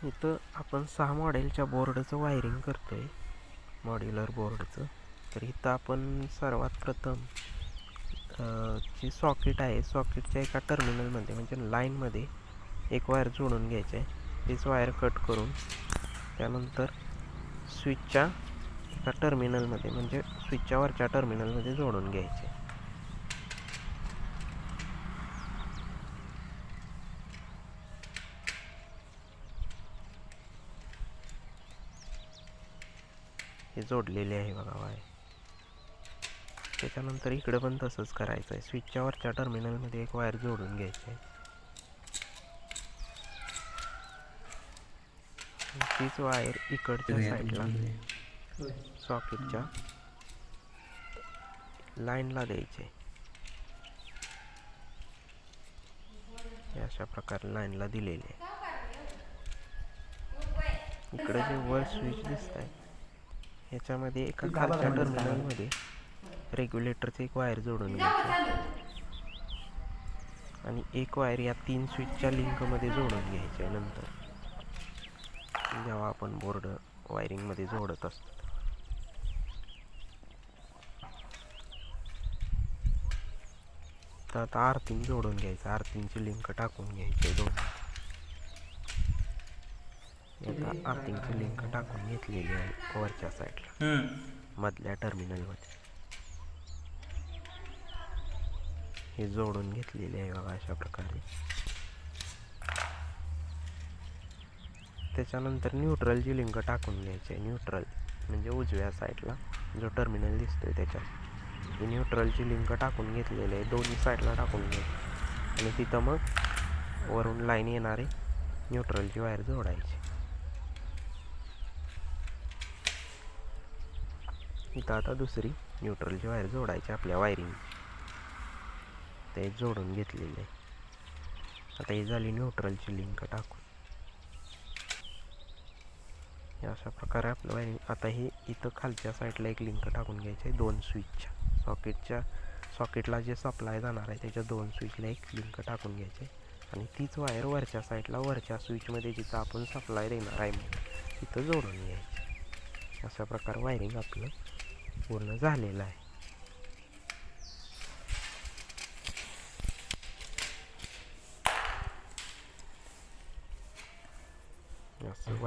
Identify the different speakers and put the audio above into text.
Speaker 1: इथं आपण 6 मॉडेलच्या बोर्डचं वायरिंग करतोय, मॉड्युलर बोर्डचं. तर इथं आपण सर्वात प्रथम जी सॉकेट आहे, सॉकेटच्या एका टर्मिनलमध्ये म्हणजे लाईनमध्ये एक वायर जोडून घ्यायची आहे. तीच वायर कट करून त्यानंतर स्विचच्या एका टर्मिनलमध्ये म्हणजे स्विचच्या वरच्या टर्मिनलमध्ये जोडून घ्यायचे. हे जोडलेले आहे बघा वायर. त्याच्यानंतर इकडे पण तसंच करायचं आहे. स्विचच्या वरच्या टर्मिनलमध्ये एक वायर जोडून घ्यायची आहे. तीच वायर इकडच्या साईडला सॉकेटच्या लाईनला द्यायची. अशा प्रकारे लाईनला दिलेली आहे. इकडे जे वर स्विच दिसत आहे ह्याच्यामध्ये एका खालच्या टर्मिनलमध्ये रेग्युलेटरचे एक वायर जोडून घ्यायचे आणि एक वायर या 3 स्विचच्या लिंकमध्ये जोडून घ्यायचे. नंतर जेव्हा आपण बोर्ड वायरिंगमध्ये जोडत असतो तर आता आर्थिंग जोडून घ्यायचं. आर्थिंगची लिंक टाकून घ्यायची दोन. आता आर्थिंगची लिंक टाकून घेतलेली आहे वरच्या साईडला मधल्या टर्मिनलमध्ये. हे जोडून घेतलेले आहे बघा अशा प्रकारे. त्याच्यानंतर न्यूट्रलची लिंक टाकून घ्यायची आहे. न्यूट्रल म्हणजे उजव्या साईडला जो टर्मिनल दिसतोय त्याच्यात ही न्यूट्रलची लिंक टाकून घेतलेली आहे. दोन्ही साईडला टाकून घ्यायची आणि तिथं मग वरून लाईन येणारे न्यूट्रलची वायर जोडायची. इथं आता दुसरी न्यूट्रलची वायर जोडायची आपल्या वायरिंग. ते जोडून घेतलेले. आता ही झाली न्यूट्रलची लिंक टाकून. अशा प्रकारे आपलं वायरिंग. आता हे इथं खालच्या साईडला एक लिंक टाकून घ्यायची आहे 2 स्विचच्या. सॉकेटला जे सप्लाय जाणार आहे त्याच्या 2 स्विचला एक लिंक टाकून घ्यायचे आणि तीच वायर वरच्या साईडला वरच्या स्विचमध्ये जिथं आपण सप्लाय देणार आहे तिथं जोडून घ्यायचे. अशा प्रकारे वायरिंग आपलं पूर्ण झालेलं आहे. असं